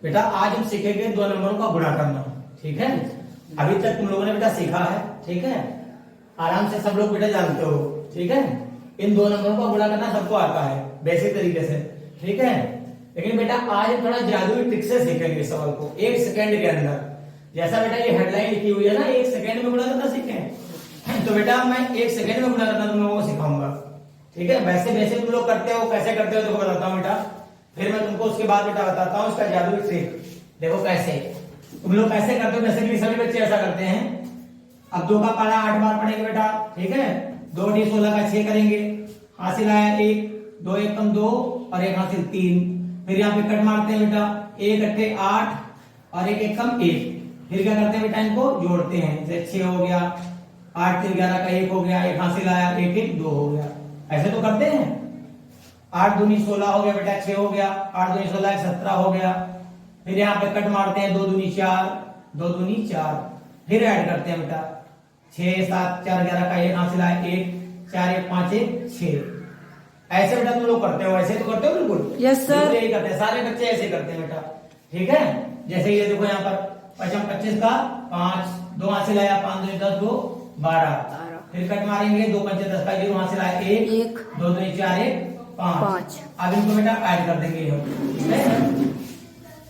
बेटा आज हम सीखेंगे दो नंबरों का गुणा करना। ठीक है, अभी तक तुम लोगों ने बेटा सीखा है। ठीक है, आराम से सब लोग बेटा जानते हो। ठीक है, इन दो नंबरों का गुणा करना सबको आता है बेसिक तरीके से। ठीक है, लेकिन बेटा आज थोड़ा जादुई ट्रिक से सीखेंगे इस सवाल को 1 सेकंड के अंदर। जैसा बेटा ये हेडलाइन लिखी हुई है ना, 1 सेकंड में गुणा करना सीखें, तो बेटा मैं 1 सेकंड में गुणा करना तुम लोगों को सिखाऊंगा। ठीक है, वैसे वैसे तुम लोग करते हो, कैसे करते हो देखो बताता हूँ बेटा, फिर मैं तुमको उसके बाद बेटा बताता हूँ इसका जादुई ट्रिक। देखो कैसे तुम लोग कैसे करते हो, जैसे कि सभी बच्चे ऐसा करते हैं। अब 2 का पारा 8 बार पढ़ेंगे बेटा। ठीक है, 2 डी 16 का 6 करेंगे, हासिल आया 1, 2 1 कम 2 और 1 हासिल 3। फिर यहाँ पे कट मारते हैं बेटा, 1 अट्ठे 8 और 1 1 कम 1। फिर क्या करते हैं बेटा, इनको जोड़ते हैं, जैसे 6 हो गया, 8 3 11 का 1 हो गया, 1 हासिल आया, 1 1 2 हो गया। ऐसे तो करते हैं। 8 दूनी 16 हो गया बेटा, 6 हो गया, 8 दूनी 16 17 हो गया। फिर यहाँ पे कट मारते हैं, 2 दूनी 4, 2 दूनी 4। फिर ऐड करते हैं बेटा, 6 7 4 11 का 1 हासिल आया, 1 4 1 5 1 6। ऐसे बेटा तुम लोग करते हो, ऐसे तो करते हो बिल्कुल। यस सर, यही करते हैं सारे बच्चे, ऐसे करते हैं बेटा। ठीक है, जैसे ये देखो यहाँ पर 5 25 का 5, 2 हासिल आया, 5 2 10 2 12। फिर कट मारेंगे, 2 5 10 का 0 हासिल आया, 1 2 2 4 1 5। अब इनको बेटा ऐड कर देंगे हम। ठीक है,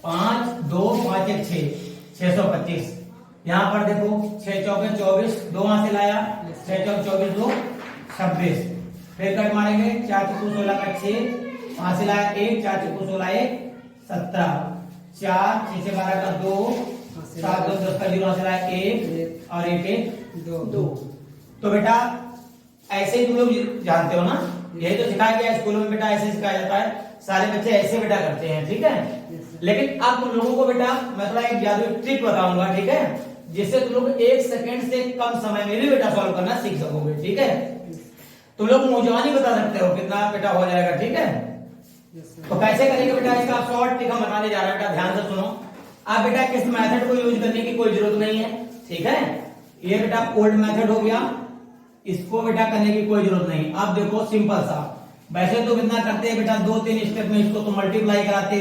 5 2 5 1 6 625। यहाँ पर देखो 6 चौके 24, 2 हासिल आया, 6 चौके 24 2 26। फिर कट मारेंगे, 4 चौके 16 का 6 हासिल आया 1, 4 चौके 16 1 17। 4 6 से 12 का 2, 7 2 10 का 0 हासिल आया 1 और 1 1 2। तो बेटा ऐसे ही तुम लोग जानते हो ना, यही तो सिखाया गया स्कूलों में बेटा, ऐसे सिखाया जाता है। सारे बच्चे ऐसे बेटा करते हैं। ठीक है, लेकिन अब तुम लोगों को बेटा मैं थोड़ा एक जादुई ट्रिक बताऊंगा। ठीक है, जिससे तुम लोग 1 सेकंड से कम समय में भी बेटा सॉल्व करना सीख सकोगे। ठीक है, तुम लोग मौजवानी बता सकते हो कितना बेटा हो जाएगा। ठीक है, तो कैसे करेंगे बेटा, इसका शॉर्ट ट्रिक हम बताने जा रहे हैं बेटा, ध्यान से सुनो। आप बेटा किस मेथड को यूज करने की कोई जरूरत नहीं है। ठीक है, ये बेटा ओल्ड मेथड हो गया, इसको बेटा करने की कोई जरूरत नहीं। अब देखो सिंपल सा, वैसे तो कितना करते हैं बेटा, 2-3 स्टेप में इसको तो मल्टीप्लाई कराते,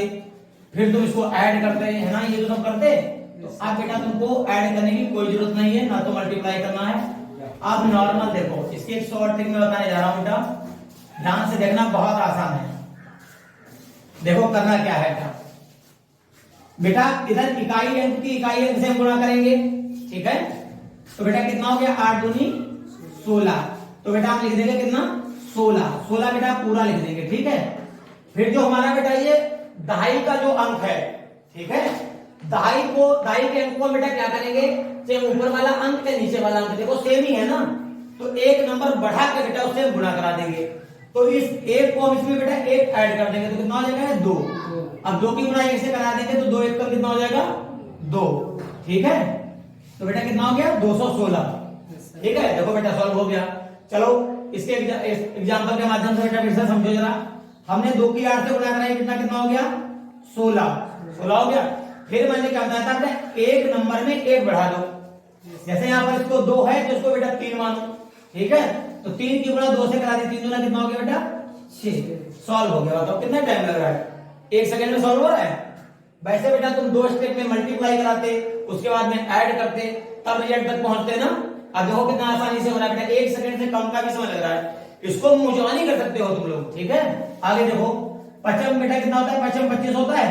फिर तुम इसको ऐड करते है ना, ये तो सब करते। तो अब बेटा तुमको ऐड करने की कोई जरूरत नहीं है, ना तो मल्टीप्लाई करना है। अब नॉर्मल देखो, इसकी एक शॉर्ट ट्रिक में बताने जा रहा हूं बेटा, ध्यान से देखना, बहुत आसान है। देखो करना क्या है बेटा, इधर इकाई अंक की इकाई अंक से हम गुणा करेंगे। ठीक है, तो बेटा कितना हो गया, 8 दूनी 16। तो बेटा हम लिख देंगे कितना, 16 16 बेटा पूरा लिख देंगे। ठीक है, फिर जो हमारा बेटा ये दहाई का जो अंक है, ठीक है, दहाई के अंक को बेटा क्या करेंगे, चाहे ऊपर वाला अंक चाहे नीचे वाला अंक देखो सेम ही है ना, तो एक नंबर बढ़ा के बेटा उससे गुणा करा देंगे। तो इस एक को हम इसमें बेटा 1 ऐड कर देंगे, तो कितना हो जाएगा 2। अब 2 की गुणा 1 से करा देंगे, तो 2 1 का कितना हो जाएगा 2। ठीक है, तो बेटा कितना हो गया 216। ठीक है, देखो बेटा सॉल्व हो गया। चलो इसके एग्जांपल के माध्यम से बेटा फिर से समझो जरा। हमने 2 की 8 से गुणा कराई, कितना हो गया 16 हो गया। फिर मैंने क्या बताया था बेटा, एक नंबर में 1 बढ़ा दो। जैसे यहाँ पर इसको 2 है तो इसको बेटा 3 मानो। ठीक है, तो 3 की गुणा 2 से करा दी, 3 गुना कितना हो गया बेटा 6। सॉल्व हो गया। बताओ कितना टाइम लग रहा है, 1 सेकंड में सॉल्व हो रहा है। वैसे बेटा तुम 2 स्टेप में मल्टीप्लाई कराते, उसके बाद में ऐड करते, तब रिजल्ट तक पहुंचते ना। अब देखो कितना आसानी से हो रहा है बेटा, 1 सेकंड से कम का भी समय लग रहा है। इसको मुजवानी कर सकते हो तुम लोग। ठीक है, आगे देखो 55 बेटा कितना होता है, 55 25 होता है,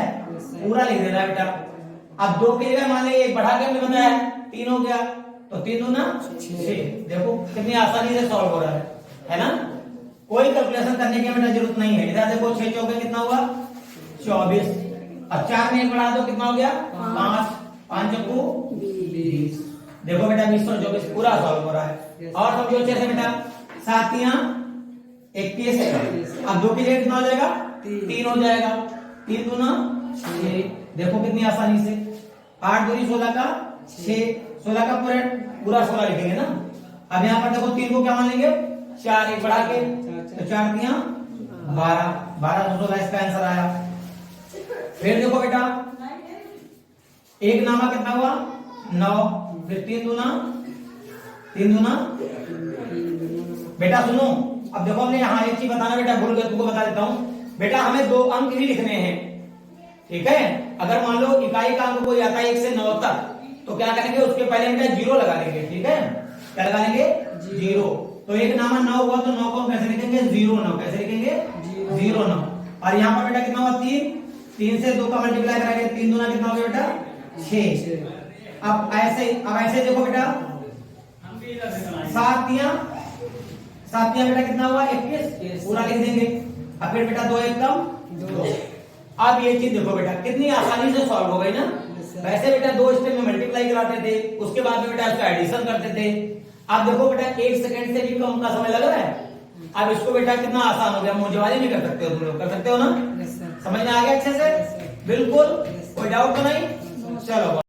पूरा लिख देना है बेटा। अब 2 की जगह मान लीजिए 1 बढ़ा के हमने बताया 3 हो गया, तो 3 दूना 6। देखो कितनी आसानी से सॉल्व हो रहा है ना, कोई कैलकुलेशन करने की बेटा जरूरत नहीं है। इधर देखो 6 चौके कितना हुआ 24। अब 4 में 1 बढ़ा दो, कितना हो गया 5, 5 चौको 20। देखो बेटा 20 और 24 पूरा सॉल्व हो रहा है। और समझो अच्छे से बेटा, 7 21 है। अब 2 की जगह कितना हो जाएगा 3 हो जाएगा, 3 दूना 6। देखो कितनी आसानी से, 8 दूनी 16 का 6, 16 का पूरा 16 लिखेंगे ना। अब यहाँ पर देखो 3 को क्या मान लेंगे 4, 1 बढ़ा के, तो 4 3 12, 12 16 इसका आंसर आया। फिर देखो बेटा 1 नामा कितना हुआ 9, फिर 3 दूना बेटा सुनो। अब देखो हमने यहाँ एक चीज बताना बेटा भूल गए, तुमको बता देता हूँ बेटा, हमें 2 अंक ही लिखने हैं। ठीक है। अगर मान लो इकाई का अंक कोई आता है 1 से 9 तक, तो क्या करेंगे, उसके पहले हम क्या 0 लगा देंगे, ठीक है। क्या लगा देंगे, 0। तो एक नामा 9 हुआ तो 9 को हम कैसे लिखेंगे, 0 9, कैसे लिखेंगे, 0 9। और यहाँ पर बेटा कितना हुआ, 3, 3 से 2 का मल्टीप्लाई कराएंगे, 3 दूना कितना हो गया बेटा, 6। अब ऐसे देखो बेटा, 7 तियां बेटा कितना हुआ, 21, पूरा लिख देंगे। अब फिर बेटा 2 1 कम 2। अब ये चीज देखो बेटा कितनी आसानी से सॉल्व हो गई ना। वैसे बेटा 2 स्टेप में मल्टीप्लाई कराते थे, उसके बाद में बेटा उसका एडिशन करते थे। अब देखो बेटा 1 सेकंड से भी कम का समय लग रहा है। अब इसको बेटा कितना आसान हो गया, मुझवाली नहीं कर सकते हो, तुम लोग कर सकते हो ना। समझ में आ गया अच्छे से, बिल्कुल कोई डाउट तो नहीं। चलो।